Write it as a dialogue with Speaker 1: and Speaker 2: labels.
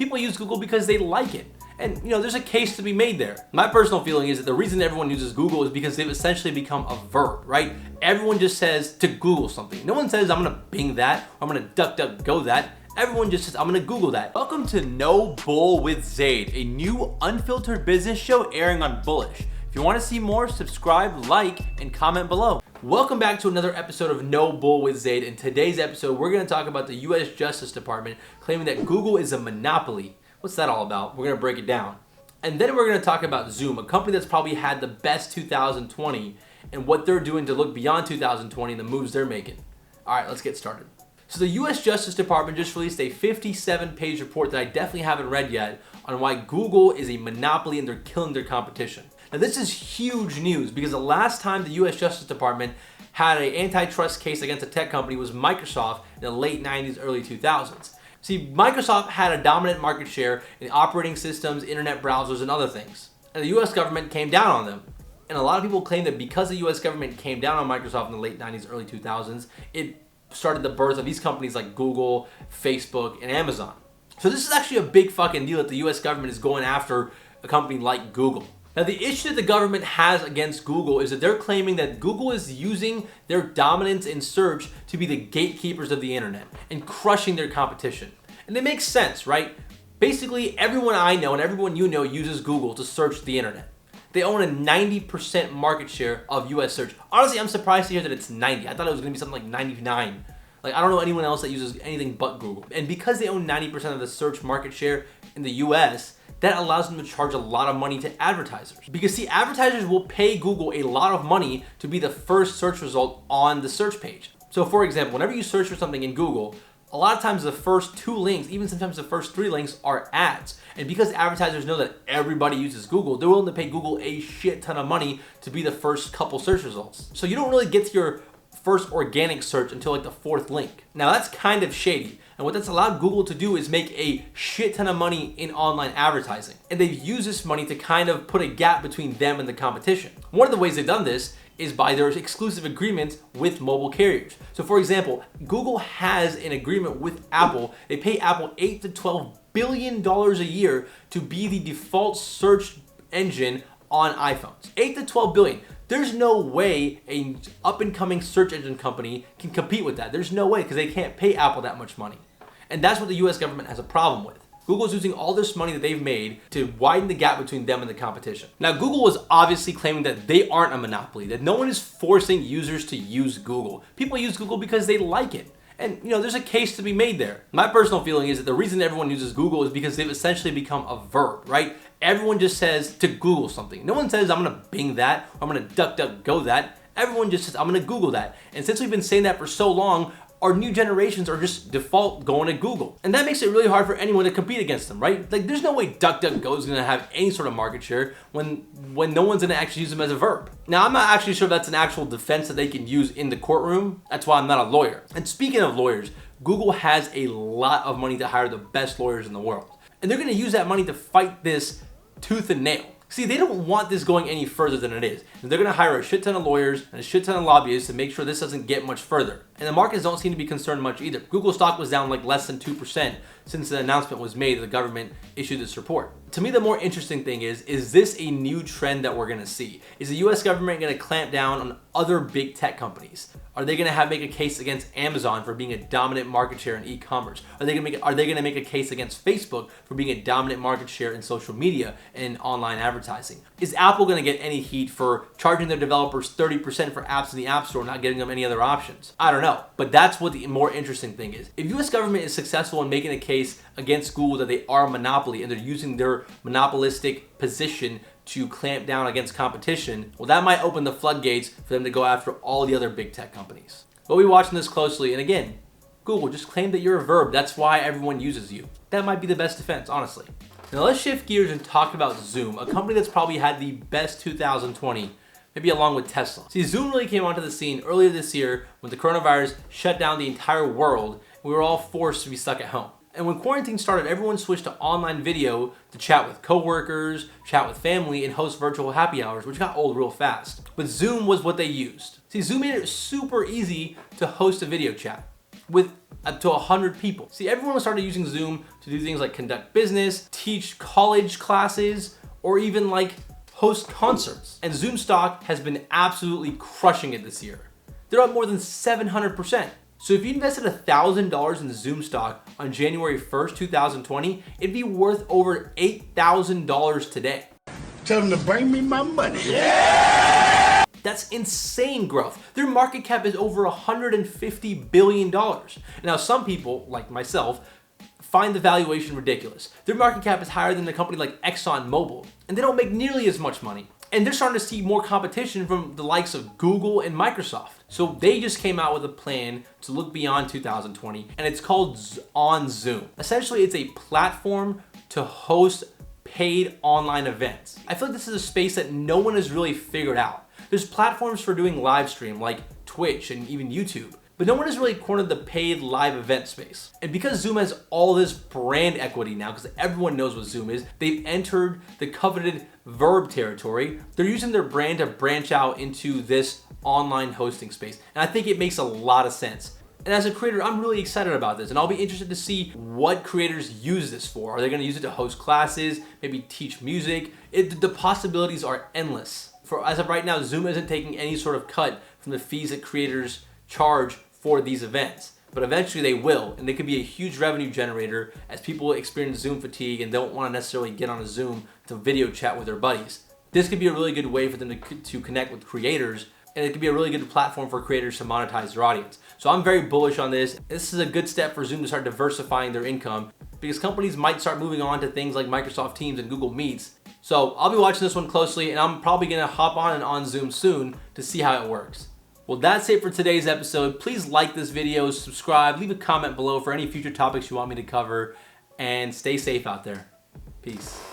Speaker 1: People use Google because they like it. And there's a case to be made there. My personal feeling is that the reason everyone uses Google is because they've essentially become a verb, right? Everyone just says to Google something. No one says, I'm gonna Bing that, or I'm gonna DuckDuckGo that. Everyone just says, I'm gonna Google that. Welcome to No Bull with Zaid, a new unfiltered business show airing on Bullish. If you wanna see more, subscribe, like, and comment below. Welcome back to another episode of No Bull with Zaid. In today's episode, we're gonna talk about the US Justice Department claiming that Google is a monopoly. What's that all about? We're gonna break it down. And then we're gonna talk about Zoom, a company that's probably had the best 2020 and what they're doing to look beyond 2020 and the moves they're making. All right, let's get started. So the US Justice Department just released a 57-page report that I definitely haven't read yet on why Google is a monopoly and they're killing their competition. Now this is huge news because the last time the US Justice Department had an antitrust case against a tech company was Microsoft in the late 90s, early 2000s. See, Microsoft had a dominant market share in operating systems, internet browsers, and other things. And the US government came down on them. And a lot of people claim that because the US government came down on Microsoft in the late 90s, early 2000s, it started the birth of these companies like Google, Facebook, and Amazon. So this is actually a big fucking deal that the US government is going after a company like Google. Now the issue that the government has against Google is that they're claiming that Google is using their dominance in search to be the gatekeepers of the internet and crushing their competition. And it makes sense, right? Basically, everyone I know and everyone you know uses Google to search the internet. They own a 90% market share of US search. Honestly, I'm surprised to hear that it's 90. I thought it was gonna be something like 99. Like, I don't know anyone else that uses anything but Google. And because they own 90% of the search market share in the US, that allows them to charge a lot of money to advertisers. Because see, advertisers will pay Google a lot of money to be the first search result on the search page. So for example, whenever you search for something in Google, a lot of times the first 2 links, even sometimes the first 3 links are ads. And because advertisers know that everybody uses Google, they're willing to pay Google a shit ton of money to be the first couple search results. So you don't really get to your first organic search until like the 4th link. Now that's kind of shady. And what that's allowed Google to do is make a shit ton of money in online advertising. And they've used this money to kind of put a gap between them and the competition. One of the ways they've done this is by their exclusive agreements with mobile carriers. So for example, Google has an agreement with Apple. They pay Apple $8 to $12 billion a year to be the default search engine on iPhones. $8 to $12 billion. There's no way an up-and-coming search engine company can compete with that. There's no way because they can't pay Apple that much money. And that's what the US government has a problem with. Google's using all this money that they've made to widen the gap between them and the competition. Now, Google is obviously claiming that they aren't a monopoly, that no one is forcing users to use Google. People use Google because they like it. And there's a case to be made there. My personal feeling is that the reason everyone uses Google is because they've essentially become a verb, right? Everyone just says to Google something. No one says, I'm gonna Bing that, or I'm gonna DuckDuckGo that. Everyone just says, I'm gonna Google that. And since we've been saying that for so long, our new generations are just default going to Google. And that makes it really hard for anyone to compete against them, right? Like there's no way DuckDuckGo is gonna have any sort of market share when no one's gonna actually use them as a verb. Now, I'm not actually sure if that's an actual defense that they can use in the courtroom. That's why I'm not a lawyer. And speaking of lawyers, Google has a lot of money to hire the best lawyers in the world. And they're gonna use that money to fight this tooth and nail. See, they don't want this going any further than it is. And they're gonna hire a shit ton of lawyers and a shit ton of lobbyists to make sure this doesn't get much further. And the markets don't seem to be concerned much either. Google stock was down like less than 2% since the announcement was made that the government issued this report. To me, the more interesting thing is this a new trend that we're gonna see? Is the US government gonna clamp down on other big tech companies? Are they gonna make a case against Amazon for being a dominant market share in e-commerce? Are they gonna make a case against Facebook for being a dominant market share in social media and online advertising? Is Apple gonna get any heat for charging their developers 30% for apps in the App Store, not giving them any other options? I don't know, but that's what the more interesting thing is. If US government is successful in making a case against Google that they are a monopoly and they're using their monopolistic position to clamp down against competition, well, that might open the floodgates for them to go after all the other big tech companies. But we're watching this closely, and again, Google, just claim that you're a verb. That's why everyone uses you. That might be the best defense, honestly. Now let's shift gears and talk about Zoom, a company that's probably had the best 2020, maybe along with Tesla. See, Zoom really came onto the scene earlier this year when the coronavirus shut down the entire world. We were all forced to be stuck at home. And when quarantine started, everyone switched to online video to chat with coworkers, chat with family, and host virtual happy hours, which got old real fast. But Zoom was what they used. See, Zoom made it super easy to host a video chat. with up to 100 people. See, everyone started using Zoom to do things like conduct business, teach college classes, or even like host concerts. And Zoom stock has been absolutely crushing it this year. They're up more than 700%. So if you invested $1,000 in Zoom stock on January 1st, 2020, it'd be worth over $8,000 today.
Speaker 2: Tell them to bring me my money. Yeah!
Speaker 1: That's insane growth. Their market cap is over $150 billion. Now, some people, like myself, find the valuation ridiculous. Their market cap is higher than a company like ExxonMobil, and they don't make nearly as much money. And they're starting to see more competition from the likes of Google and Microsoft. So they just came out with a plan to look beyond 2020, and it's called OnZoom. Essentially, it's a platform to host paid online events. I feel like this is a space that no one has really figured out. There's platforms for doing live stream like Twitch and even YouTube, but no one has really cornered the paid live event space. And because Zoom has all this brand equity now, because everyone knows what Zoom is, they've entered the coveted verb territory. They're using their brand to branch out into this online hosting space. And I think it makes a lot of sense. And as a creator, I'm really excited about this, and I'll be interested to see what creators use this for. Are they gonna use it to host classes, maybe teach music? The possibilities are endless. As of right now, Zoom isn't taking any sort of cut from the fees that creators charge for these events. But eventually they will, and they could be a huge revenue generator as people experience Zoom fatigue and don't wanna necessarily get on a Zoom to video chat with their buddies. This could be a really good way for them to connect with creators, and it could be a really good platform for creators to monetize their audience. So I'm very bullish on this. This is a good step for Zoom to start diversifying their income, because companies might start moving on to things like Microsoft Teams and Google Meets. So I'll be watching this one closely, and I'm probably gonna hop on and on Zoom soon to see how it works. Well, that's it for today's episode. Please like this video, subscribe, leave a comment below for any future topics you want me to cover, and stay safe out there. Peace.